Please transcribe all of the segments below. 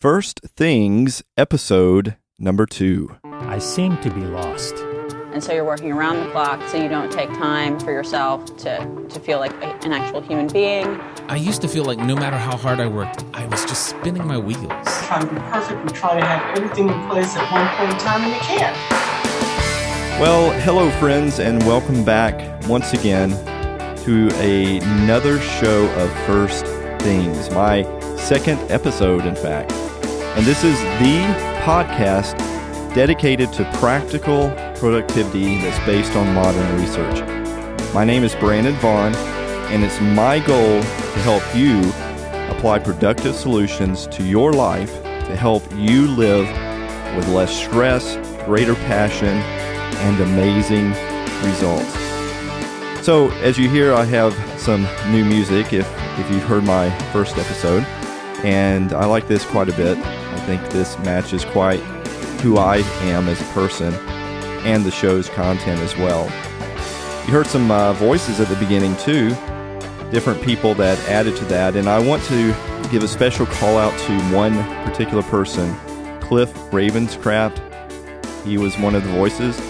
First Things, episode number 2. I seem to be lost. And so you're working around the clock so you don't take time for yourself to feel like an actual human being. I used to feel like no matter how hard I worked, I was just spinning my wheels. Trying to be perfect, we try to have everything in place at one point in time, and you can't. Well, hello friends, and welcome back once again to another show of First Things, my second episode, in fact. And this is the podcast dedicated to practical productivity that's based on modern research. My name is Brandon Vaughn, and it's my goal to help you apply productive solutions to your life to help you live with less stress, greater passion, and amazing results. So, as you hear, I have some new music, if you've heard my first episode, and I like this quite a bit. I think this matches quite who I am as a person and the show's content as well. You heard some voices at the beginning too, different people that added to that, and I want to give a special call out to one particular person, Cliff Ravenscraft. He was one of the voices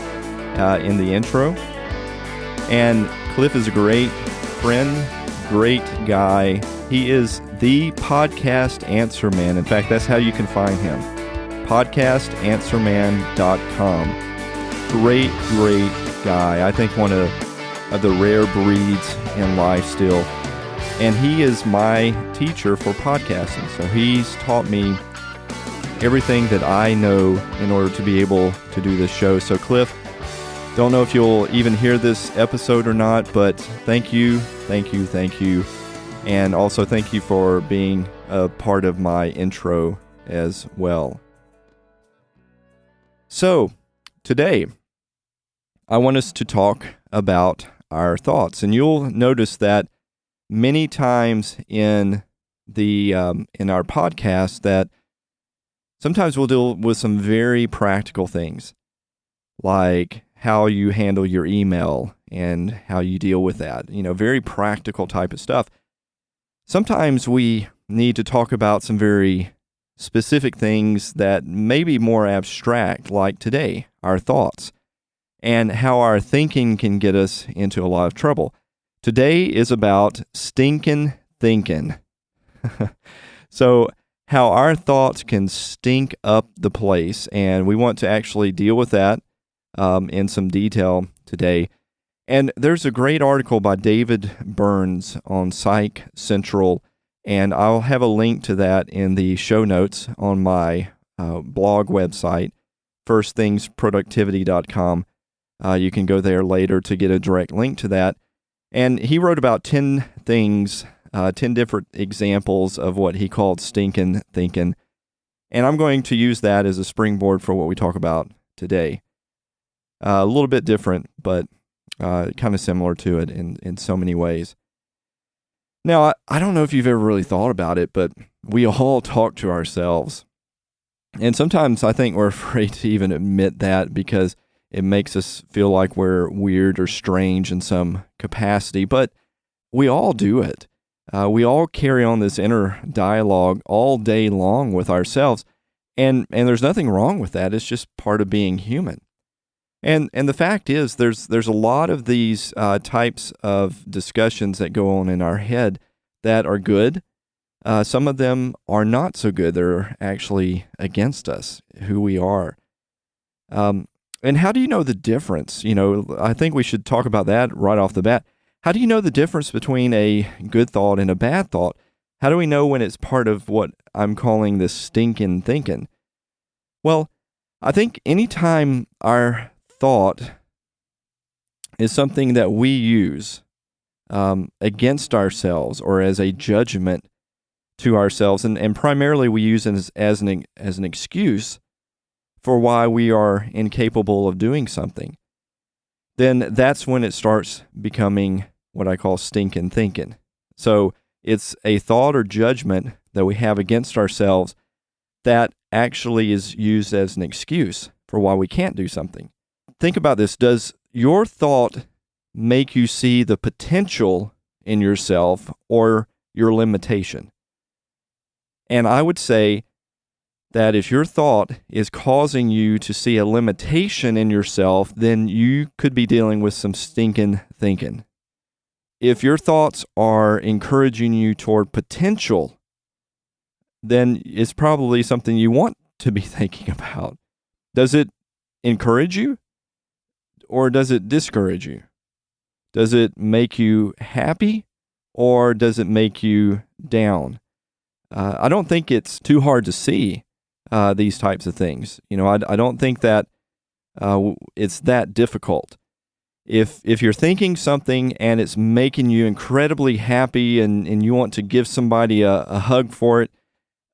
in the intro, and Cliff is a great friend, great guy. He is the podcast answer man. In fact, that's how you can find him. podcastanswerman.com. Great guy. I think one of the rare breeds in life still. And he is my teacher for podcasting. So he's taught me everything that I know in order to be able to do this show. So Cliff, don't know if you'll even hear this episode or not, but thank you. And also thank you for being a part of my intro as well. So, today, I want us to talk about our thoughts. And you'll notice that many times in our podcast that sometimes we'll deal with some very practical things, like how you handle your email and how you deal with that. Very practical type of stuff. Sometimes we need to talk about some very specific things that may be more abstract, like today, our thoughts, and how our thinking can get us into a lot of trouble. Today is about stinkin' thinkin'. So, how our thoughts can stink up the place, and we want to actually deal with that in some detail today. And there's a great article by David Burns on Psych Central, and I'll have a link to that in the show notes on my blog website, firstThingsProductivity.com. You can go there later to get a direct link to that. And he wrote about 10 things, 10 different examples of what he called stinkin' thinkin'. And I'm going to use that as a springboard for what we talk about today. A little bit different, but kind of similar to it in so many ways. Now, I don't know if you've ever really thought about it, but we all talk to ourselves. And sometimes I think we're afraid to even admit that because it makes us feel like we're weird or strange in some capacity, but we all do it. We all carry on this inner dialogue all day long with ourselves, and there's nothing wrong with that. It's just part of being human. And the fact is, there's a lot of these types of discussions that go on in our head that are good. Some of them are not so good. They're actually against us, who we are. And how do you know the difference? I think we should talk about that right off the bat. How do you know the difference between a good thought and a bad thought? How do we know when it's part of what I'm calling this stinkin' thinkin'? Well, I think anytime our thought is something that we use against ourselves or as a judgment to ourselves, and primarily we use it as an excuse for why we are incapable of doing something, then that's when it starts becoming what I call stinkin' thinkin'. So it's a thought or judgment that we have against ourselves that actually is used as an excuse for why we can't do something. Think about this. Does your thought make you see the potential in yourself or your limitation? And I would say that if your thought is causing you to see a limitation in yourself, then you could be dealing with some stinking thinking. If your thoughts are encouraging you toward potential, then it's probably something you want to be thinking about. Does it encourage you or does it discourage you? Does it make you happy or does it make you down? I don't think it's too hard to see these types of things. I don't think that it's that difficult. If you're thinking something and it's making you incredibly happy and you want to give somebody a hug for it,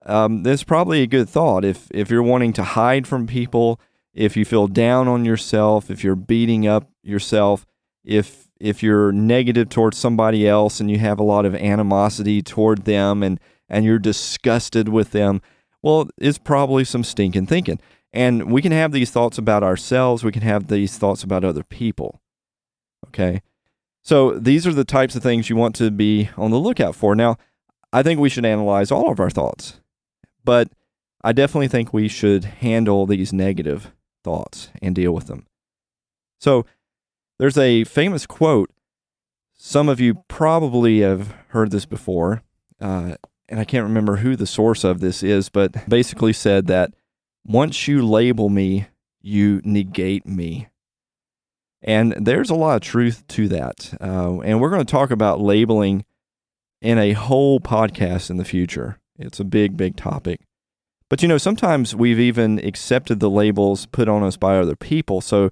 that's probably a good thought. If you're wanting to hide from people, if you feel down on yourself, if you're beating up yourself, if you're negative towards somebody else and you have a lot of animosity toward them and you're disgusted with them, well, it's probably some stinking thinking. And we can have these thoughts about ourselves. We can have these thoughts about other people. Okay? So these are the types of things you want to be on the lookout for. Now, I think we should analyze all of our thoughts, but I definitely think we should handle these negative thoughts and deal with them. So there's a famous quote. Some of you probably have heard this before, and I can't remember who the source of this is, but basically said that once you label me, you negate me. And there's a lot of truth to that. And we're going to talk about labeling in a whole podcast in the future. It's a big, big topic. But sometimes we've even accepted the labels put on us by other people, so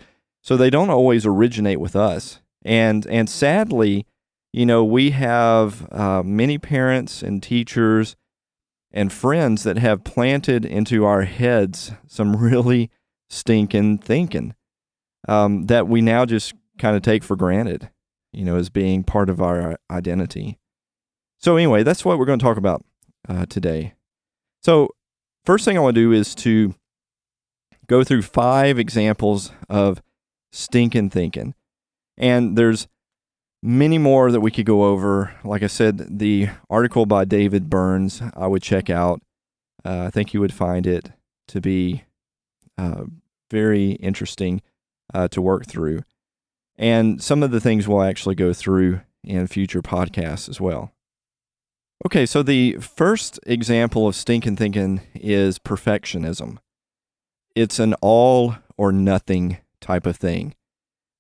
they don't always originate with us. And sadly, we have many parents and teachers and friends that have planted into our heads some really stinking thinking that we now just kind of take for granted, as being part of our identity. So anyway, that's what we're going to talk about today. So first thing I want to do is to go through 5 examples of stinking thinking. And there's many more that we could go over. Like I said, the article by David Burns, I would check out. I think you would find it to be very interesting to work through. And some of the things we'll actually go through in future podcasts as well. Okay, so the first example of stinking thinking is perfectionism. It's an all or nothing type of thing.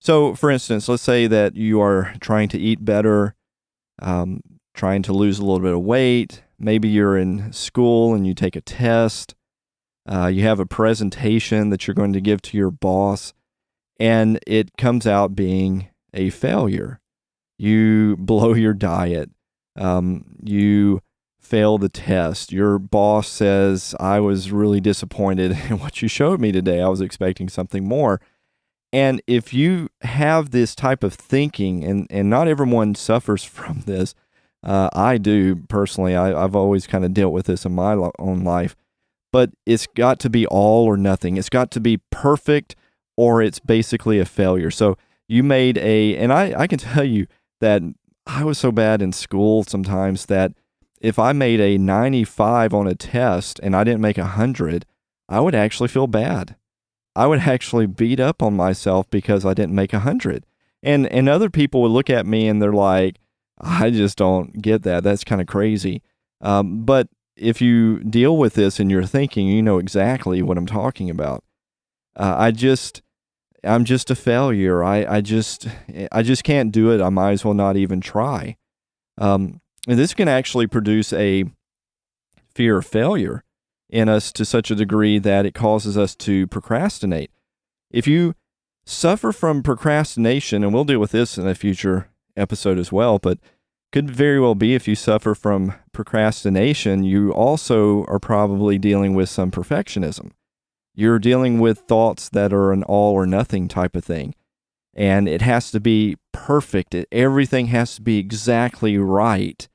So, for instance, let's say that you are trying to eat better, trying to lose a little bit of weight. Maybe you're in school and you take a test. You have a presentation that you're going to give to your boss, and it comes out being a failure. You blow your diet. You fail the test. Your boss says, I was really disappointed in what you showed me today. I was expecting something more. And if you have this type of thinking, and not everyone suffers from this, I do personally. I've always kind of dealt with this in my own life. But it's got to be all or nothing. It's got to be perfect or it's basically a failure. So you made and I can tell you that I was so bad in school sometimes that if I made a 95 on a test and I didn't make 100, I would actually feel bad. I would actually beat up on myself because I didn't make 100. And other people would look at me and they're like, I just don't get that. That's kind of crazy. But if you deal with this in your thinking, you know exactly what I'm talking about. I'm just a failure. I just can't do it. I might as well not even try. And this can actually produce a fear of failure in us to such a degree that it causes us to procrastinate. If you suffer from procrastination, and we'll deal with this in a future episode as well, but could very well be if you suffer from procrastination, you also are probably dealing with some perfectionism. You're dealing with thoughts that are an all or nothing type of thing. And it has to be perfect. Everything has to be exactly right.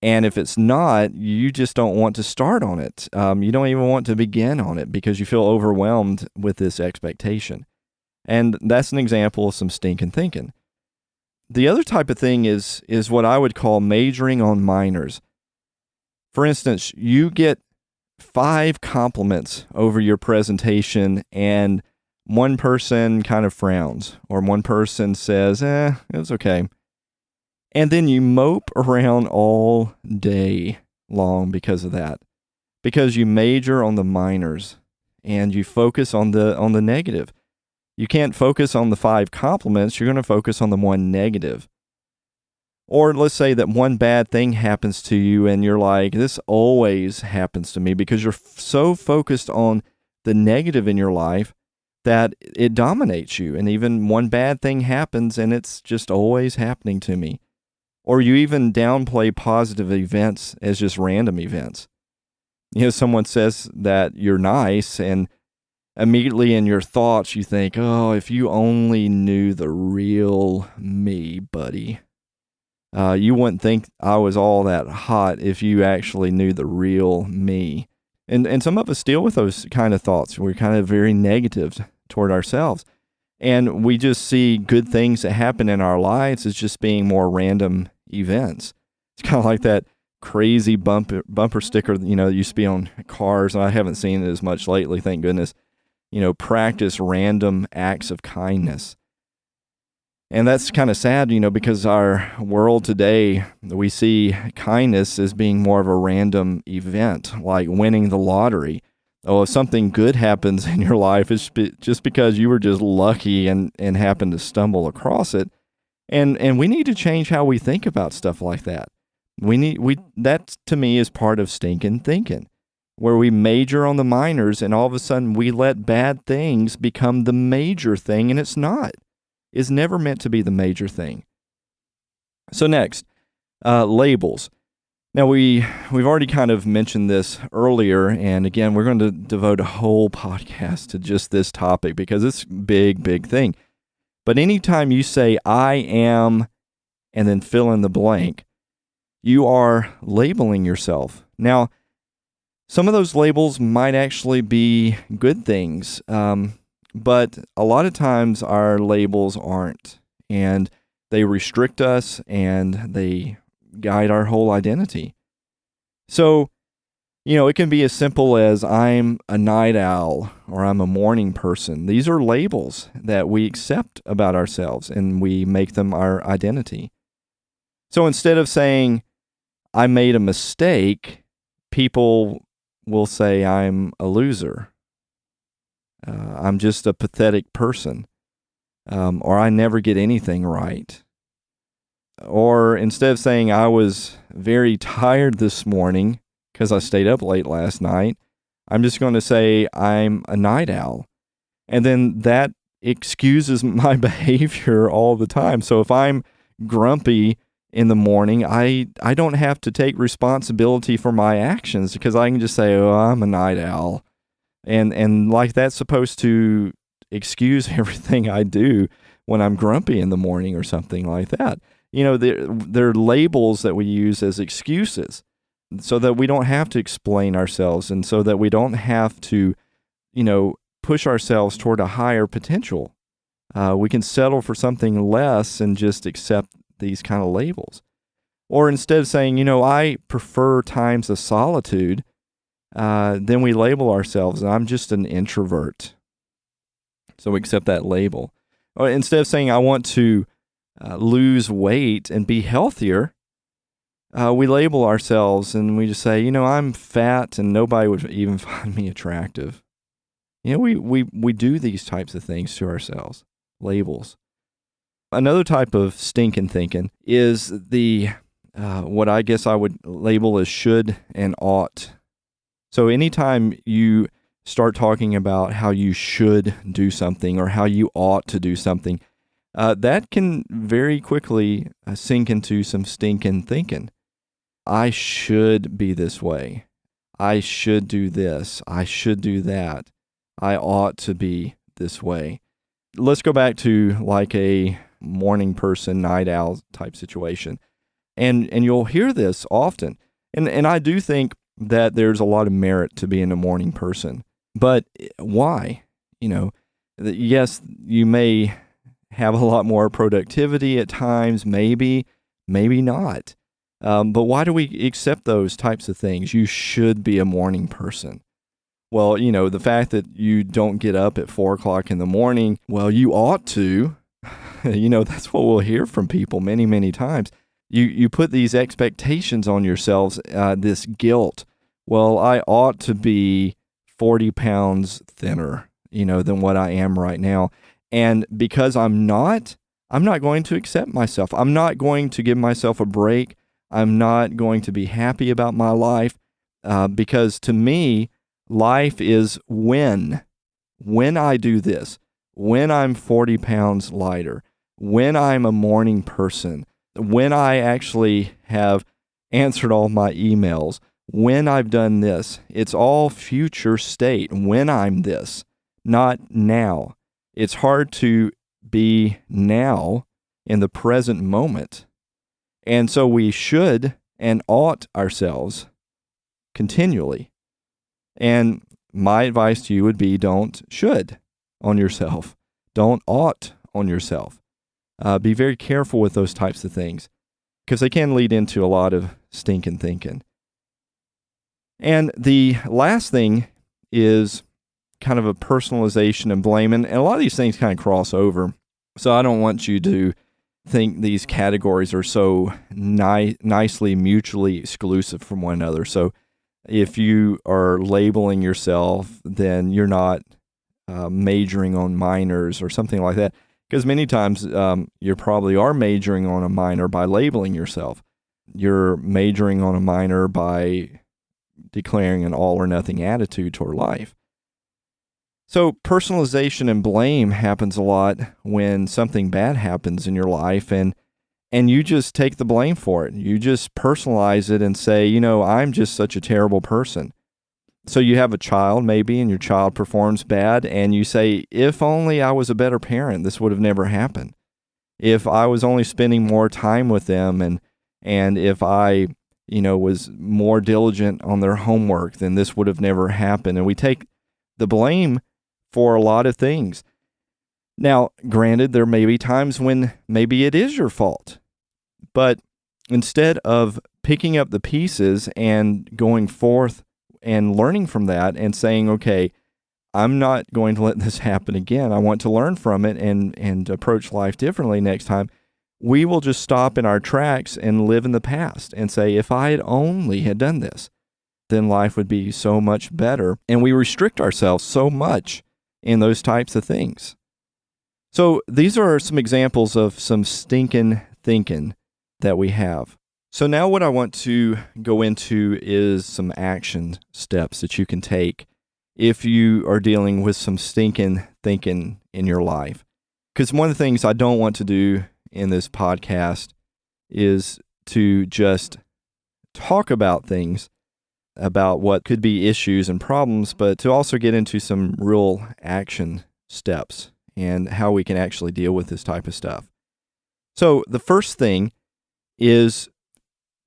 And if it's not, you just don't want to start on it. You don't even want to begin on it because you feel overwhelmed with this expectation. And that's an example of some stinking thinking. The other type of thing is what I would call majoring on minors. For instance, you get 5 compliments over your presentation and one person kind of frowns or one person says, it was okay. And then you mope around all day long because of that. Because you major on the minors and you focus on the negative. You can't focus on the 5 compliments, you're going to focus on the one negative. Or let's say that one bad thing happens to you and you're like, this always happens to me, because you're so focused on the negative in your life that it dominates you. And even one bad thing happens and it's just always happening to me. Or you even downplay positive events as just random events. Someone says that you're nice, and immediately in your thoughts you think, oh, if you only knew the real me, buddy. You wouldn't think I was all that hot if you actually knew the real me. And some of us deal with those kind of thoughts. We're kind of very negative toward ourselves. And we just see good things that happen in our lives as just being more random events. It's kind of like that crazy bumper sticker, that used to be on cars. And I haven't seen it as much lately, thank goodness. Practice random acts of kindness. And that's kind of sad, because our world today, we see kindness as being more of a random event, like winning the lottery. Oh, if something good happens in your life, it's just because you were just lucky and happened to stumble across it. And we need to change how we think about stuff like that. That to me is part of stinking thinking, where we major on the minors and all of a sudden we let bad things become the major thing, and it's not. Is never meant to be the major thing. So next, labels. Now we've already kind of mentioned this earlier, and again, we're going to devote a whole podcast to just this topic because it's a big thing. But anytime you say I am and then fill in the blank, you are labeling yourself. Now, some of those labels might actually be good things, but a lot of times our labels aren't, and they restrict us and they guide our whole identity. So, it can be as simple as I'm a night owl or I'm a morning person. These are labels that we accept about ourselves and we make them our identity. So instead of saying I made a mistake, people will say I'm a loser. I'm just a pathetic person, or I never get anything right. Or instead of saying I was very tired this morning because I stayed up late last night, I'm just going to say I'm a night owl. And then that excuses my behavior all the time. So if I'm grumpy in the morning, I don't have to take responsibility for my actions because I can just say, oh, I'm a night owl. And like that's supposed to excuse everything I do when I'm grumpy in the morning or something like that. They're labels that we use as excuses so that we don't have to explain ourselves and so that we don't have to, push ourselves toward a higher potential. We can settle for something less and just accept these kind of labels. Or instead of saying, I prefer times of solitude, then we label ourselves, I'm just an introvert. So we accept that label. Or instead of saying, I want to lose weight and be healthier, we label ourselves and we just say, I'm fat and nobody would even find me attractive. We do these types of things to ourselves, labels. Another type of stinking thinking is the what I guess I would label as should and ought. So anytime you start talking about how you should do something or how you ought to do something, that can very quickly sink into some stinking thinking. I should be this way. I should do this. I should do that. I ought to be this way. Let's go back to like a morning person, night owl type situation. And you'll hear this often. And I do think that there's a lot of merit to being a morning person. But why? Yes, you may have a lot more productivity at times, maybe not. But why do we accept those types of things? You should be a morning person. Well, the fact that you don't get up at 4 o'clock in the morning, well, you ought to. That's what we'll hear from people many, many times. You put these expectations on yourselves, this guilt. Well, I ought to be 40 pounds thinner, than what I am right now. And because I'm not going to accept myself. I'm not going to give myself a break. I'm not going to be happy about my life because to me, life is when I do this, when I'm 40 pounds lighter, when I'm a morning person, when I actually have answered all my emails, when I've done this. It's all future state, when I'm this, not now. It's hard to be now in the present moment. And so we should and ought ourselves continually. And my advice to you would be don't should on yourself. Don't ought on yourself. Be very careful with those types of things because they can lead into a lot of stinking thinking. And the last thing is kind of a personalization and blame. And a lot of these things kind of cross over. So I don't want you to think these categories are so nicely mutually exclusive from one another. So if you are labeling yourself, then you're not majoring on minors or something like that. Because many times you probably are majoring on a minor by labeling yourself. You're majoring on a minor by declaring an all or nothing attitude toward life. So personalization and blame happens a lot when something bad happens in your life and you just take the blame for it. You just personalize it and say, I'm just such a terrible person. So you have a child maybe and your child performs bad and you say, if only I was a better parent, this would have never happened. If I was only spending more time with them and if I, was more diligent on their homework, then this would have never happened. And we take the blame for a lot of things. Now, granted, there may be times when maybe it is your fault, but instead of picking up the pieces and going forth and learning from that and saying, okay, I'm not going to let this happen again. I want to learn from it and approach life differently next time. We will just stop in our tracks and live in the past and say, if I had only had done this, then life would be so much better. And we restrict ourselves so much in those types of things. So these are some examples of some stinking thinking that we have. So now what I want to go into is some action steps that you can take if you are dealing with some stinking thinking in your life. Because one of the things I don't want to do in this podcast is to just talk about things, about what could be issues and problems, but to also get into some real action steps and how we can actually deal with this type of stuff. So the first thing is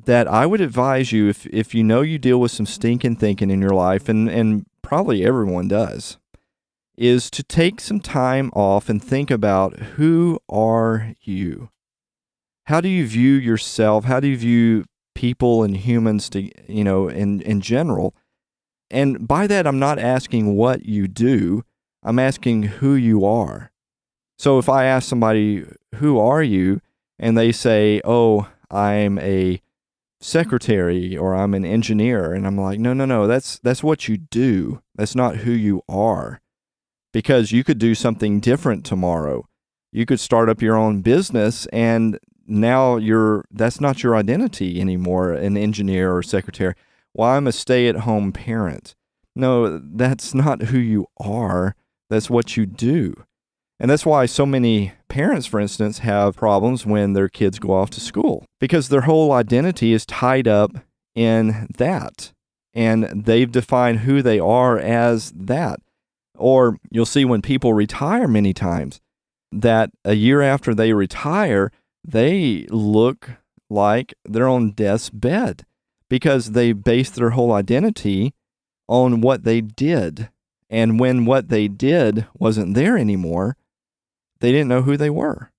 that I would advise you, if you know you deal with some stinking thinking in your life, and probably everyone does, is to take some time off and think about, who are you? How do you view yourself? How do you view people and humans in general? And by that, I'm not asking what you do. I'm asking who you are. So if I ask somebody, who are you? And they say, oh, I'm a secretary or I'm an engineer. And I'm like, no, that's what you do. That's not who you are. Because you could do something different tomorrow. You could start up your own business and now that's not your identity anymore, an engineer or secretary. Well, I'm a stay-at-home parent. No, that's not who you are. That's what you do. And that's why so many parents, for instance, have problems when their kids go off to school, because their whole identity is tied up in that. And they've defined who they are as that. Or you'll see when people retire many times that a year after they retire, they look like they're on death's bed because they based their whole identity on what they did. And when what they did wasn't there anymore, they didn't know who they were.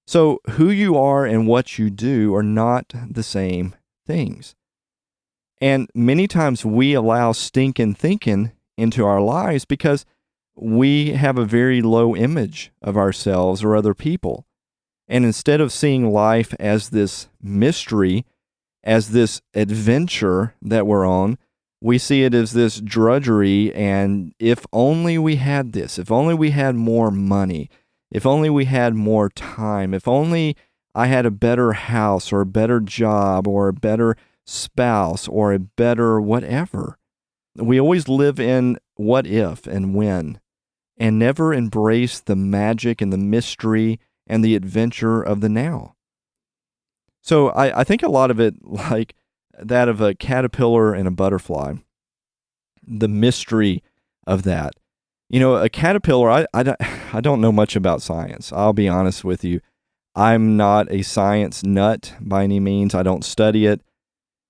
So who you are and what you do are not the same things. And many times we allow stinkin' thinking into our lives because we have a very low image of ourselves or other people. And instead of seeing life as this mystery, as this adventure that we're on, we see it as this drudgery. And if only we had this, if only we had more money, if only we had more time, if only I had a better house or a better job or a better spouse or a better whatever. We always live in what if and when, and never embrace the magic and the mystery and the adventure of the now. So I think a lot of it, like that of a caterpillar and a butterfly, the mystery of that. You know, a caterpillar, I don't know much about science. I'll be honest with you. I'm not a science nut by any means. I don't study it.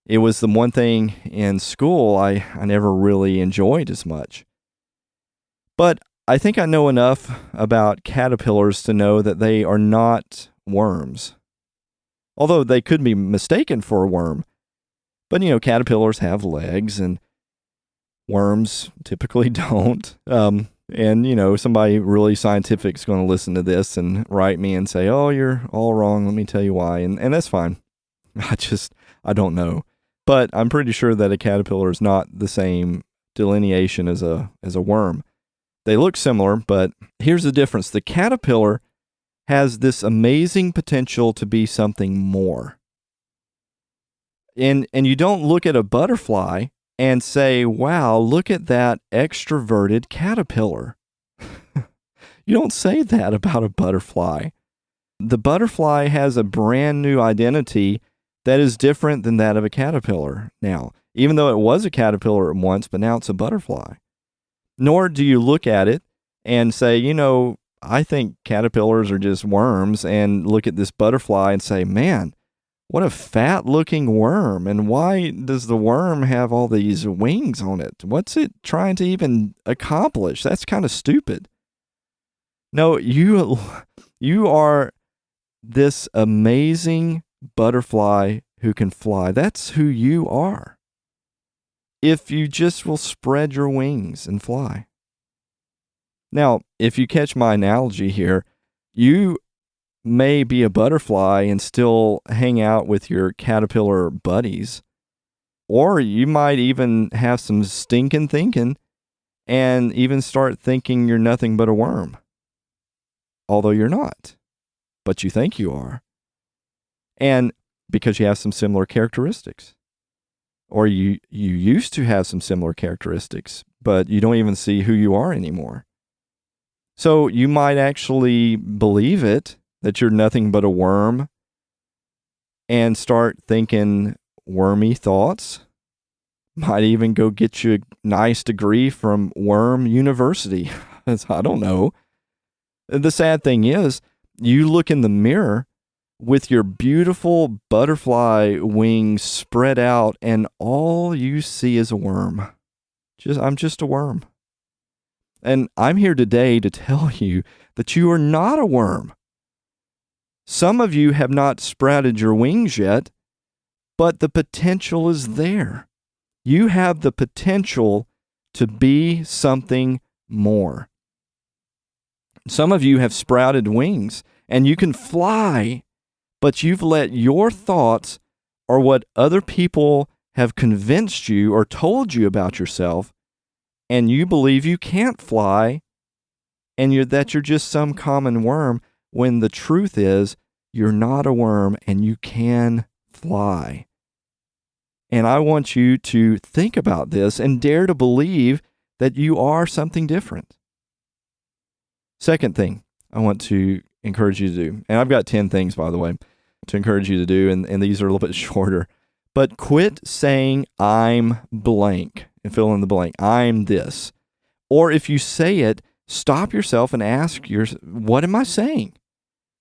It was the one thing in school I never really enjoyed as much. But I think I know enough about caterpillars to know that they are not worms. Although they could be mistaken for a worm. But, you know, caterpillars have legs and worms typically don't. And, you know, somebody really scientific is going to listen to this and write me and say, oh, you're all wrong. Let me tell you why. And that's fine. I don't know. But I'm pretty sure that a caterpillar is not the same delineation as a worm. They look similar, but here's the difference. The caterpillar has this amazing potential to be something more. And you don't look at a butterfly and say, wow, look at that extroverted caterpillar. You don't say that about a butterfly. The butterfly has a brand new identity that is different than that of a caterpillar now, even though it was a caterpillar once, but now it's a butterfly. Nor do you look at it and say, you know, I think caterpillars are just worms, and look at this butterfly and say, man, what a fat-looking worm, and why does the worm have all these wings on it? What's it trying to even accomplish? That's kind of stupid. No, you are this amazing butterfly who can fly. That's who you are. If you just will spread your wings and fly. Now, if you catch my analogy here, you may be a butterfly and still hang out with your caterpillar buddies, or you might even have some stinking thinking and even start thinking you're nothing but a worm, although you're not, but you think you are, and because you have some similar characteristics, or you used to have some similar characteristics, but you don't even see who you are anymore. So you might actually believe it, that you're nothing but a worm, and start thinking wormy thoughts. Might even go get you a nice degree from Worm University. I don't know. The sad thing is, you look in the mirror with your beautiful butterfly wings spread out, and all you see is a worm. I'm just a worm. And I'm here today to tell you that you are not a worm. Some of you have not sprouted your wings yet, but the potential is there. You have the potential to be something more. Some of you have sprouted wings and you can fly, but you've let your thoughts or what other people have convinced you or told you about yourself, and you believe you can't fly and that you're just some common worm, when the truth is you're not a worm and you can fly. And I want you to think about this and dare to believe that you are something different. Second thing I want to encourage you to do, and I've got 10 things, by the way, to encourage you to do, and these are a little bit shorter, but quit saying I'm blank and fill in the blank. I'm this. Or if you say it, stop yourself and ask what am I saying?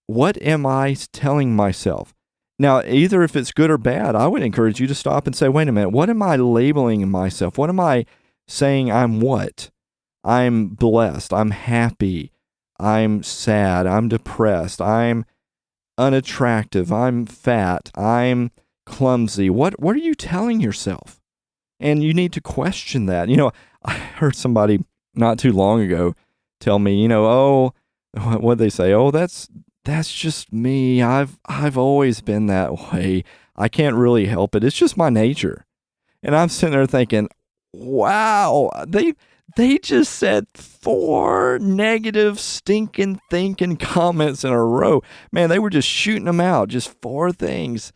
What am I telling myself? Now, either if it's good or bad, I would encourage you to stop and say, wait a minute, what am I labeling myself? What am I saying I'm what? I'm blessed. I'm happy. I'm sad. I'm depressed. I'm unattractive, I'm fat, I'm clumsy. What are you telling yourself? And you need to question that. I heard somebody not too long ago tell me, oh, what they say? Oh, that's just me. I've always been that way. I can't really help it. It's just my nature. And I'm sitting there thinking, wow, they just said 4 negative stinking thinking comments in a row. Man, they were just shooting them out. Just 4 things.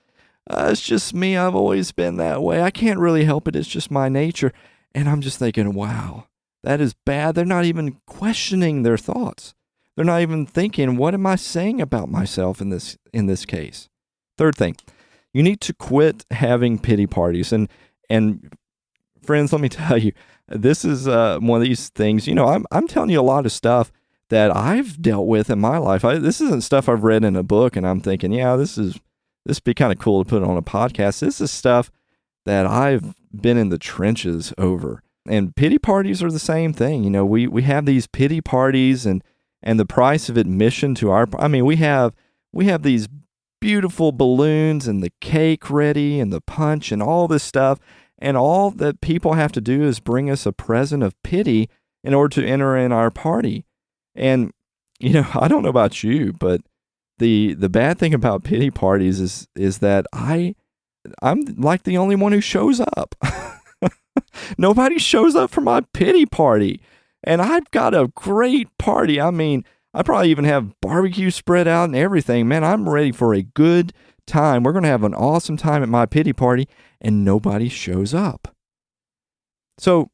It's just me. I've always been that way. I can't really help it. It's just my nature. And I'm just thinking, wow, that is bad. They're not even questioning their thoughts. They're not even thinking, what am I saying about myself in this case? Third thing, you need to quit having pity parties. And friends, let me tell you, this is one of these things. I'm telling you a lot of stuff that I've dealt with in my life. This isn't stuff I've read in a book, and I'm thinking, yeah, this would be kind of cool to put on a podcast. This is stuff that I've been in the trenches over. And pity parties are the same thing. We have these pity parties, and the price of admission to we have these beautiful balloons and the cake ready and the punch and all this stuff. And all that people have to do is bring us a present of pity in order to enter in our party. And, I don't know about you, but the bad thing about pity parties is that I'm like the only one who shows up. Nobody shows up for my pity party. And I've got a great party. I probably even have barbecue spread out and everything. Man, I'm ready for a good time. We're going to have an awesome time at my pity party, and nobody shows up. So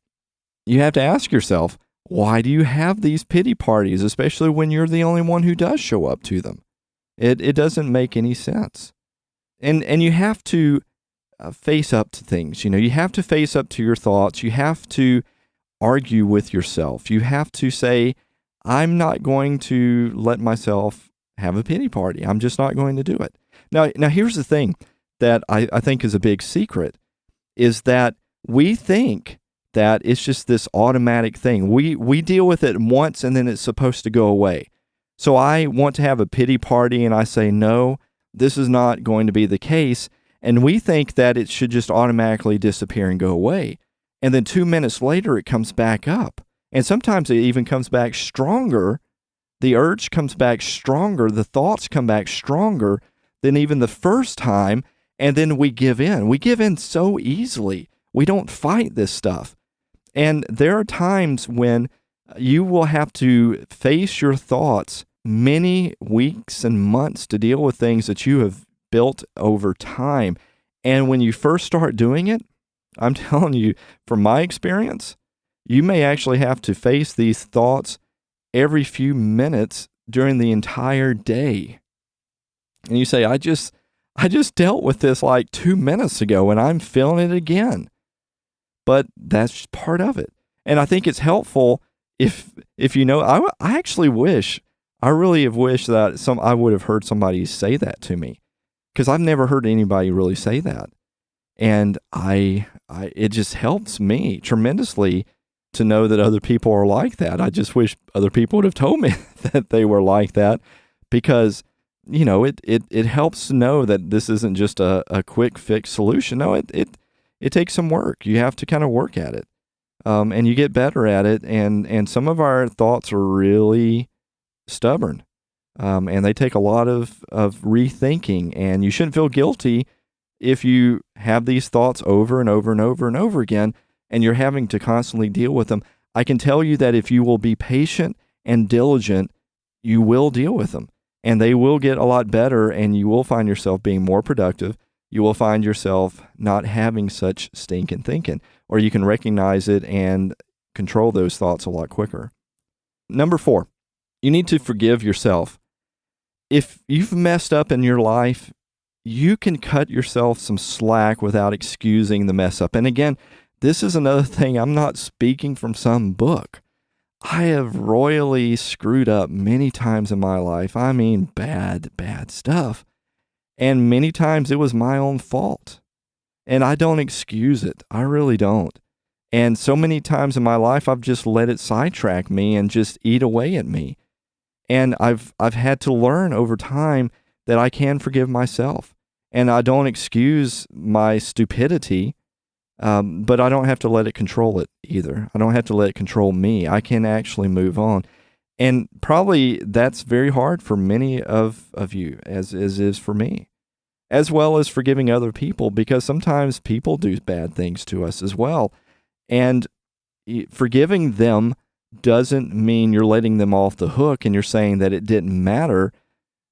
you have to ask yourself, why do you have these pity parties, especially when you're the only one who does show up to them? It doesn't make any sense. And you have to face up to things. You have to face up to your thoughts. You have to argue with yourself. You have to say, I'm not going to let myself have a pity party. I'm just not going to do it. Now here's the thing that I think is a big secret, is that we think that it's just this automatic thing. We deal with it once and then it's supposed to go away. So I want to have a pity party and I say, no, this is not going to be the case. And we think that it should just automatically disappear and go away. And then 2 minutes later, it comes back up. And sometimes it even comes back stronger. The urge comes back stronger. The thoughts come back stronger than even the first time. And then we give in. We give in so easily. We don't fight this stuff. And there are times when you will have to face your thoughts many weeks and months to deal with things that you have built over time. And when you first start doing it, I'm telling you, from my experience, you may actually have to face these thoughts every few minutes during the entire day. And you say, I just dealt with this like 2 minutes ago and I'm feeling it again. But that's part of it. And I think it's helpful if I actually wish, I really have wished that I would have heard somebody say that to me, because I've never heard anybody really say that. And it just helps me tremendously to know that other people are like that. I just wish other people would have told me that they were like that, because, it helps to know that this isn't just a quick fix solution. No, it takes some work. You have to kind of work at it. And you get better at it. And some of our thoughts are really stubborn. And they take a lot of rethinking, and you shouldn't feel guilty if you have these thoughts over and over and over and over again, and you're having to constantly deal with them. I can tell you that if you will be patient and diligent, you will deal with them, and they will get a lot better, and you will find yourself being more productive. You will find yourself not having such stinking thinking, or you can recognize it and control those thoughts a lot quicker. Number 4, you need to forgive yourself. If you've messed up in your life, you can cut yourself some slack without excusing the mess up. And again, this is another thing. I'm not speaking from some book. I have royally screwed up many times in my life. I mean, bad stuff. And many times it was my own fault. And I don't excuse it. I really don't. And so many times in my life, I've just let it sidetrack me and just eat away at me. And I've had to learn over time that I can forgive myself. And I don't excuse my stupidity, but I don't have to let it control it either. I don't have to let it control me. I can actually move on. And probably that's very hard for many of you, as is for me, as well as forgiving other people, because sometimes people do bad things to us as well. And forgiving them doesn't mean you're letting them off the hook and you're saying that it didn't matter.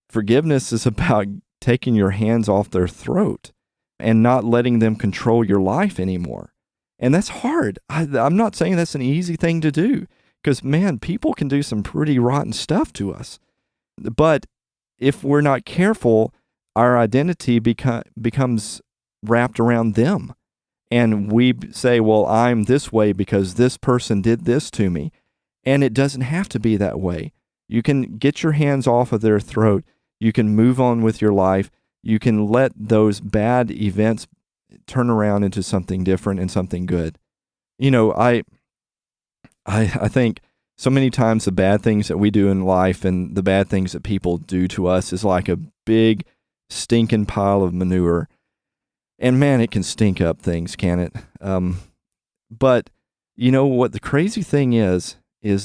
Forgiveness is about taking your hands off their throat and not letting them control your life anymore. And that's hard. I'm not saying that's an easy thing to do, because, man, people can do some pretty rotten stuff to us. But if we're not careful, our identity becomes wrapped around them. And we say, well, I'm this way because this person did this to me. And it doesn't have to be that way. You can get your hands off of their throat. You can move on with your life. You can let those bad events turn around into something different and something good. You know, I think so many times the bad things that we do in life and the bad things that people do to us is like a big stinking pile of manure. And man, it can stink up things, can it? But you know what the crazy thing is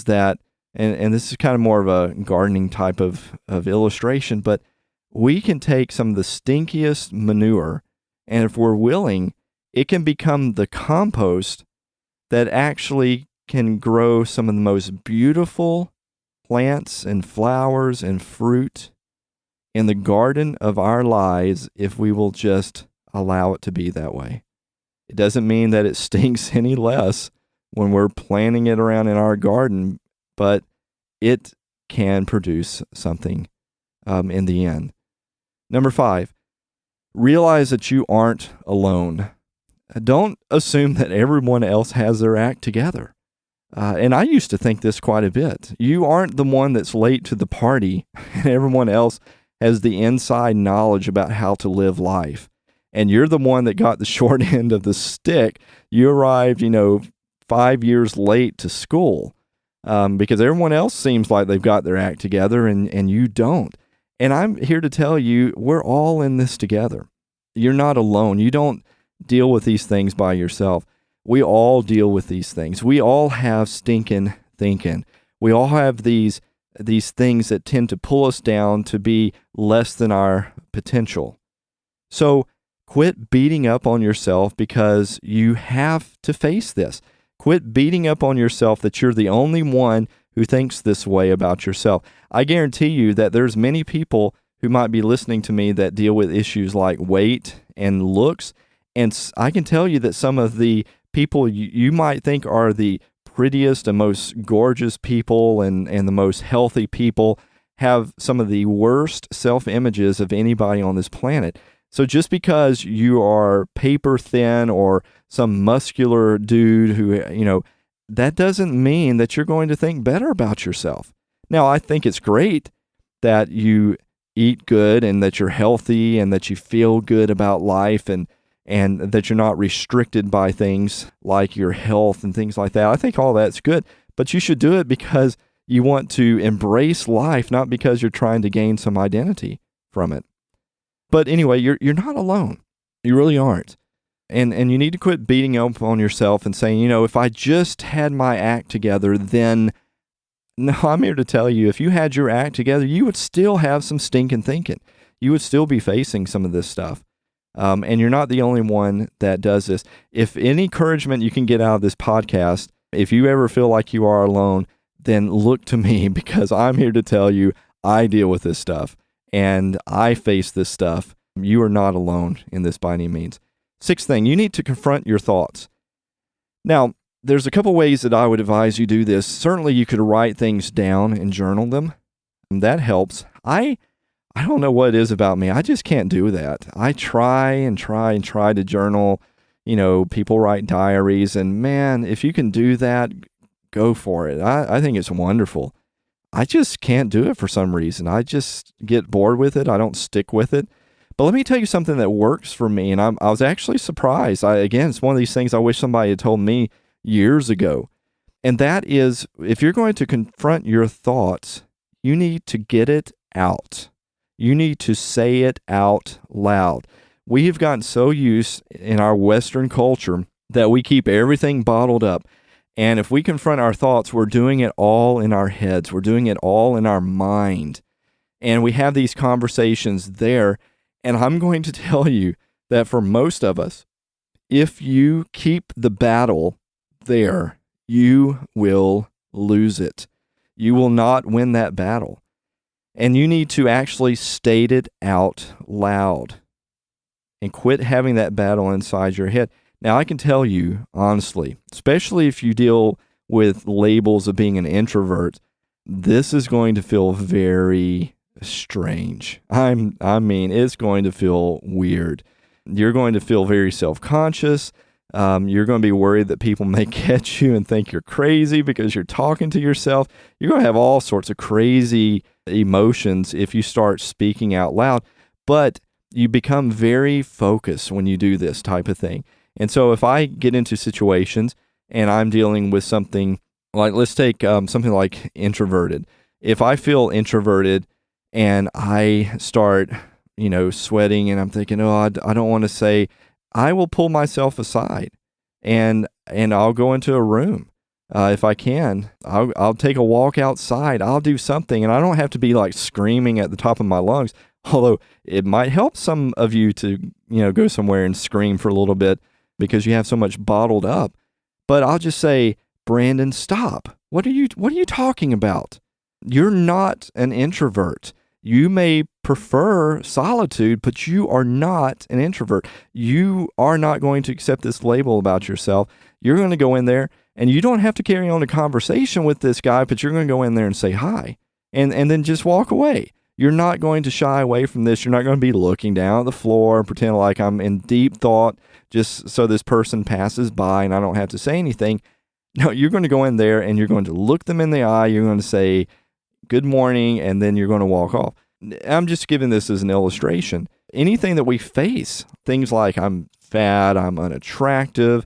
that, and this is kind of more of a gardening type of illustration, but we can take some of the stinkiest manure, and if we're willing, it can become the compost that actually can grow some of the most beautiful plants and flowers and fruit in the garden of our lives if we will just allow it to be that way. It doesn't mean that it stinks any less when we're planting it around in our garden, but it can produce something in the end. Number 5, realize that you aren't alone. Don't assume that everyone else has their act together. And I used to think this quite a bit. You aren't the one that's late to the party, and everyone else has the inside knowledge about how to live life. And you're the one that got the short end of the stick. You arrived, 5 years late to school because everyone else seems like they've got their act together and you don't. And I'm here to tell you, we're all in this together. You're not alone. You don't deal with these things by yourself. We all deal with these things. We all have stinking thinking. We all have these things that tend to pull us down to be less than our potential. So quit beating up on yourself because you have to face this. Quit beating up on yourself that you're the only one who thinks this way about yourself. I guarantee you that there's many people who might be listening to me that deal with issues like weight and looks. And I can tell you that some of the people you might think are the prettiest and most gorgeous people and the most healthy people have some of the worst self-images of anybody on this planet. So just because you are paper thin or some muscular dude who, that doesn't mean that you're going to think better about yourself. Now, I think it's great that you eat good and that you're healthy and that you feel good about life and that you're not restricted by things like your health and things like that. I think all that's good, but you should do it because you want to embrace life, not because you're trying to gain some identity from it. But anyway, you're not alone. You really aren't. And you need to quit beating up on yourself and saying, if I just had my act together, then no, I'm here to tell you, if you had your act together, you would still have some stinking thinking. You would still be facing some of this stuff. And you're not the only one that does this. If any encouragement you can get out of this podcast, if you ever feel like you are alone, then look to me because I'm here to tell you I deal with this stuff and I face this stuff. You are not alone in this by any means. 6th thing, you need to confront your thoughts. Now, there's a couple ways that I would advise you do this. Certainly, you could write things down and journal them. That helps. I don't know what it is about me. I just can't do that. I try to journal. People write diaries, and man, if you can do that, go for it. I think it's wonderful. I just can't do it for some reason. I just get bored with it. I don't stick with it. But let me tell you something that works for me, and I was actually surprised. Again, it's one of these things I wish somebody had told me years ago. And that is, if you're going to confront your thoughts, you need to get it out. You need to say it out loud. We have gotten so used in our Western culture that we keep everything bottled up. And if we confront our thoughts, we're doing it all in our heads. We're doing it all in our mind. And we have these conversations there. And I'm going to tell you that for most of us, if you keep the battle there, you will lose it. You will not win that battle. And you need to actually state it out loud and quit having that battle inside your head. Now, I can tell you, honestly, especially if you deal with labels of being an introvert, this is going to feel very strange. I mean, it's going to feel weird. You're going to feel very self-conscious. You're going to be worried that people may catch you and think you're crazy because you're talking to yourself. You're going to have all sorts of crazy emotions if you start speaking out loud, but you become very focused when you do this type of thing. And so if I get into situations and I'm dealing with something like, let's take something like introverted. If I feel introverted and I start, sweating and I'm thinking, I don't want to say, I will pull myself aside and I'll go into a room. If I can, I'll take a walk outside. I'll do something, and I don't have to be like screaming at the top of my lungs. Although it might help some of you to, go somewhere and scream for a little bit because you have so much bottled up. But I'll just say, Brandon, stop. What are you talking about? You're not an introvert. You may prefer solitude, but you are not an introvert. You are not going to accept this label about yourself. You're going to go in there, and you don't have to carry on a conversation with this guy, but you're going to go in there and say hi, and then just walk away. You're not going to shy away from this. You're not going to be looking down at the floor and pretend like I'm in deep thought just so this person passes by and I don't have to say anything. No, you're going to go in there and you're going to look them in the eye. You're going to say, good morning, and then you're going to walk off. I'm just giving this as an illustration. Anything that we face, things like I'm fat, I'm unattractive,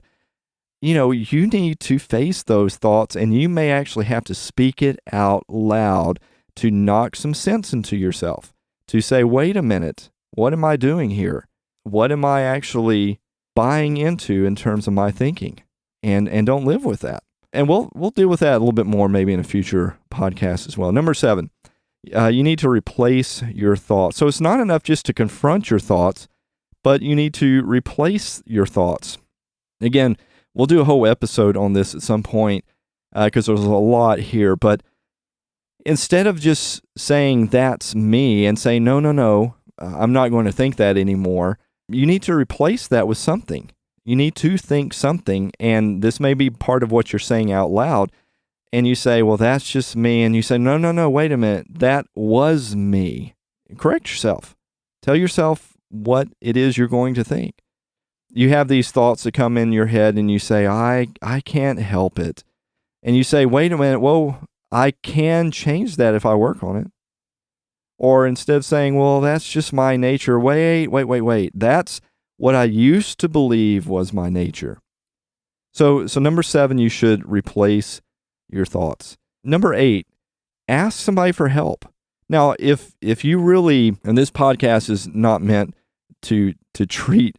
you need to face those thoughts, and you may actually have to speak it out loud to knock some sense into yourself, to say, wait a minute, what am I doing here? What am I actually buying into in terms of my thinking? And don't live with that. And we'll deal with that a little bit more maybe in a future podcast as well. Number 7, you need to replace your thoughts. So it's not enough just to confront your thoughts, but you need to replace your thoughts. Again, we'll do a whole episode on this at some point because there's a lot here. But instead of just saying that's me and saying, no, I'm not going to think that anymore, you need to replace that with something. You need to think something, and this may be part of what you're saying out loud. And you say, well, that's just me. And you say, no, wait a minute. That was me. Correct yourself. Tell yourself what it is you're going to think. You have these thoughts that come in your head and you say, I can't help it. And you say, wait a minute. Well, I can change that if I work on it. Or instead of saying, well, that's just my nature. Wait. That's what I used to believe was my nature. So number 7, you should replace your thoughts. Number 8, ask somebody for help. Now, if you really, and this podcast is not meant to treat,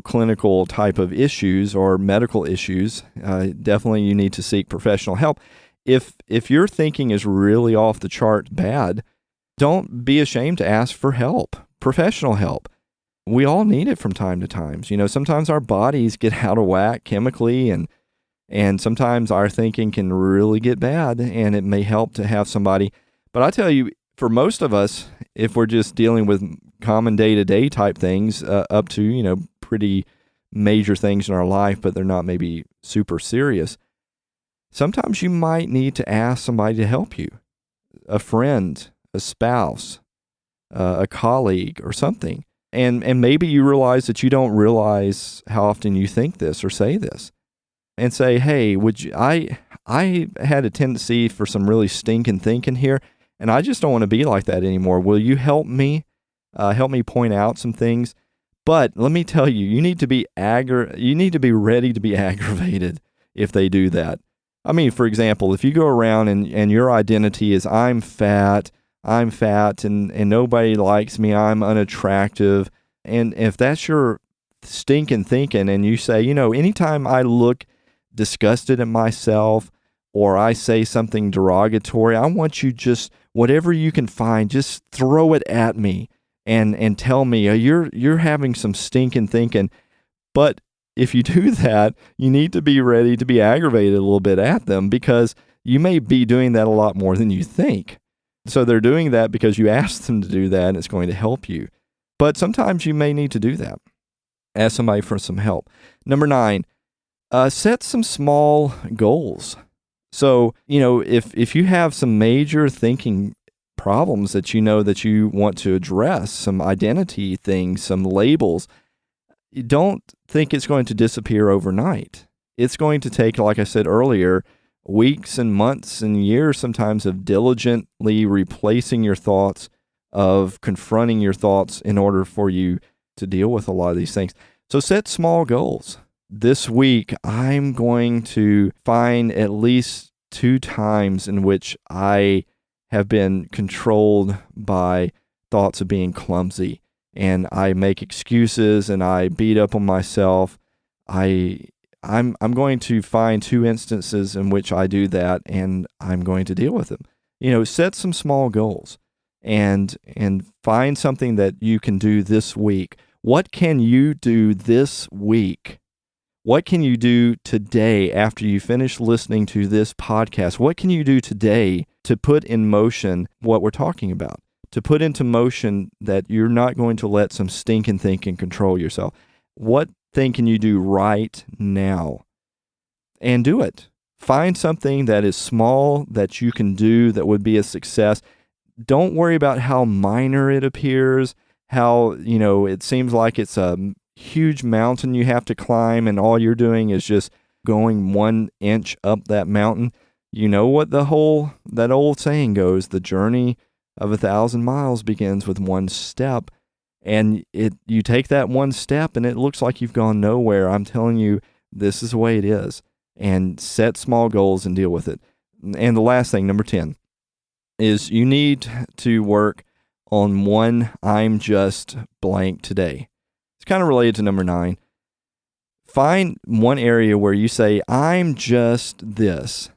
clinical type of issues or medical issues, definitely you need to seek professional help. If your thinking is really off the chart bad, don't be ashamed to ask for help, professional help. We all need it from time to time. Sometimes our bodies get out of whack chemically, and sometimes our thinking can really get bad, and it may help to have somebody. But I tell you, for most of us, if we're just dealing with common day-to-day type things, up to, pretty major things in our life, but they're not maybe super serious, sometimes you might need to ask somebody to help you, a friend, a spouse, a colleague, or something. And maybe you realize that you don't realize how often you think this or say this. And say, hey, would you? I had a tendency for some really stinking thinking here, and I just don't want to be like that anymore. Will you help me? Help me point out some things. But let me tell you, you need to be ready to be aggravated if they do that. I mean, for example, if you go around and your identity is I'm fat, I'm fat and nobody likes me, I'm unattractive. And if that's your stinking thinking and you say, anytime I look disgusted at myself or I say something derogatory, I want you just, whatever you can find, just throw it at me and tell me, you're having some stinking thinking. But if you do that, you need to be ready to be aggravated a little bit at them because you may be doing that a lot more than you think. So they're doing that because you asked them to do that and it's going to help you. But sometimes you may need to do that. Ask somebody for some help. Number 9, set some small goals. So, if you have some major thinking problems that that you want to address, some identity things, some labels, you don't think it's going to disappear overnight. It's going to take, like I said earlier, weeks and months and years sometimes of diligently replacing your thoughts, of confronting your thoughts in order for you to deal with a lot of these things. So set small goals. This week, I'm going to find at least 2 times in which I have been controlled by thoughts of being clumsy. And I make excuses and I beat up on myself. I'm going to find 2 instances in which I do that, and I'm going to deal with them. Set some small goals and find something that you can do this week. What can you do this week? What can you do today after you finish listening to this podcast? What can you do today to put in motion what we're talking about? To put into motion that you're not going to let some stinking thinking control yourself. What thing can you do right now? And do it. Find something that is small that you can do that would be a success. Don't worry about how minor it appears, how, it seems like it's a huge mountain you have to climb and all you're doing is just going 1 inch up that mountain. You know what that old saying goes, the journey of 1,000 miles begins with 1 step. And you take that 1 step and it looks like you've gone nowhere. I'm telling you, this is the way it is. And set small goals and deal with it. And the last thing, number 10, is you need to work on one I'm just blank today. It's kind of related to number 9. Find one area where you say, I'm just this.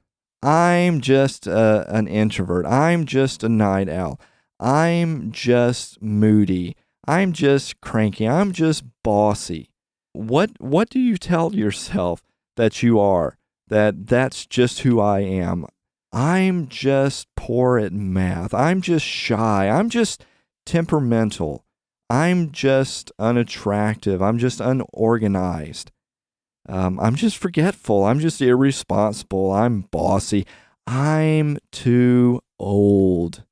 I'm just an introvert. I'm just a night owl. I'm just moody. I'm just cranky. I'm just bossy. What do you tell yourself that you are? That's just who I am. I'm just poor at math. I'm just shy. I'm just temperamental. I'm just unattractive. I'm just unorganized. I'm just forgetful. I'm just irresponsible. I'm bossy. I'm too old.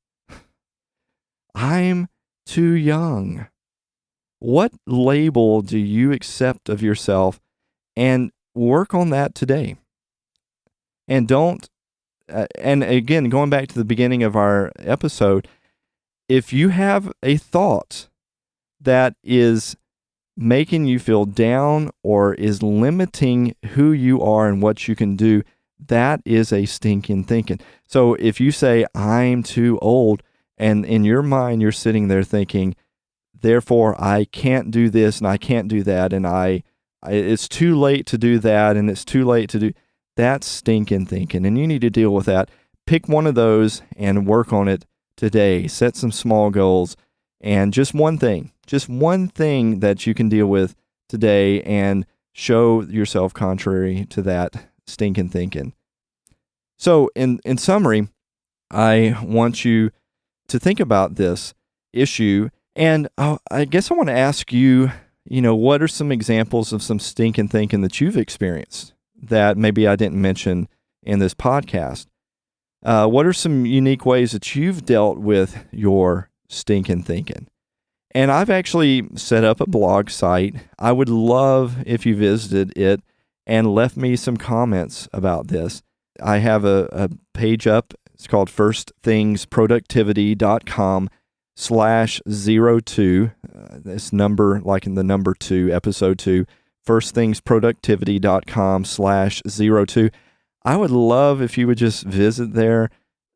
I'm too young. What label do you accept of yourself? And work on that today. And don't, and again, going back to the beginning of our episode, if you have a thought that is making you feel down or is limiting who you are and what you can do, that is a stinking thinking. So if you say, I'm too old, and in your mind you're sitting there thinking, therefore I can't do this and I can't do that, and it's too late to do that and it's too late to do, that's stinking thinking, and you need to deal with that. Pick one of those and work on it today. Set some small goals, and just one thing that you can deal with today and show yourself contrary to that stinking thinking. So in summary, I want you to think about this issue, and I guess I want to ask you, what are some examples of some stinking thinking that you've experienced that maybe I didn't mention in this podcast? What are some unique ways that you've dealt with your stinking thinking? And I've actually set up a blog site. I would love if you visited it and left me some comments about this. I have a page up. It's called firstthingsproductivity.com/02. This number, like in the number 2, episode 2, firstthingsproductivity.com/02. I would love if you would just visit there,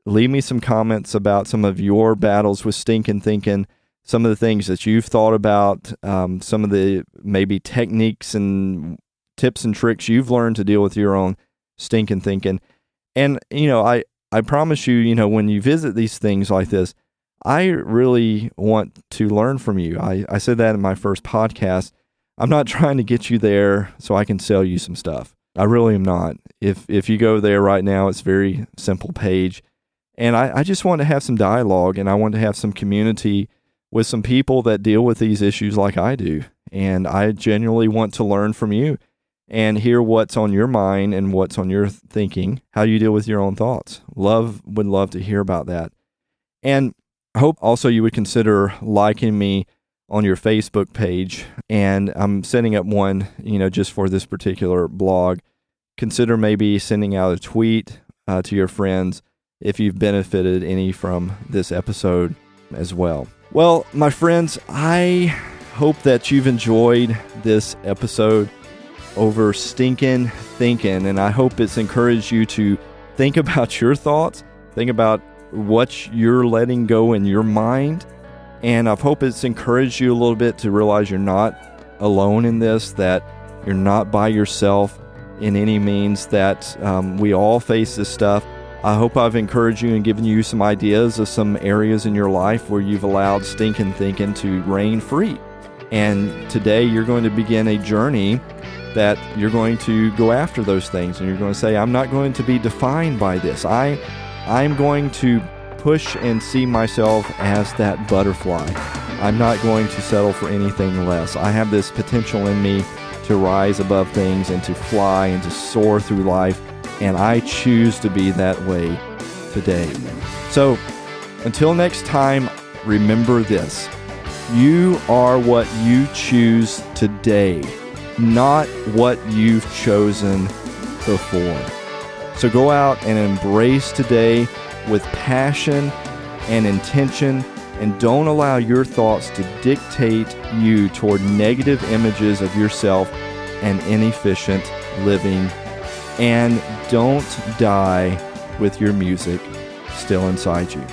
leave me some comments about some of your battles with stinking thinking, some of the things that you've thought about, some of the maybe techniques and tips and tricks you've learned to deal with your own stinking thinking. And, I promise you, when you visit these things like this, I really want to learn from you. I said that in my first podcast. I'm not trying to get you there so I can sell you some stuff. I really am not. If you go there right now, it's a very simple page. And I just want to have some dialogue, and I want to have some community with some people that deal with these issues like I do. And I genuinely want to learn from you and hear what's on your mind and what's on your thinking, how you deal with your own thoughts. Would love to hear about that. And I hope also you would consider liking me on your Facebook page. And I'm setting up one, just for this particular blog. Consider maybe sending out a tweet to your friends if you've benefited any from this episode as well. Well, my friends, I hope that you've enjoyed this episode over Stinkin Thinkin, and I hope it's encouraged you to think about your thoughts, think about what you're letting go in your mind, and I hope it's encouraged you a little bit to realize you're not alone in this, that you're not by yourself in any means, that we all face this stuff. I hope I've encouraged you and given you some ideas of some areas in your life where you've allowed stinking thinking to reign free. And today you're going to begin a journey that you're going to go after those things, and you're going to say, I'm not going to be defined by this. I'm going to push and see myself as that butterfly. I'm not going to settle for anything less. I have this potential in me to rise above things and to fly and to soar through life, and I choose to be that way today. So until next time, remember this. You are what you choose today, not what you've chosen before. So go out and embrace today with passion and intention, and don't allow your thoughts to dictate you toward negative images of yourself and inefficient living. And don't die with your music still inside you.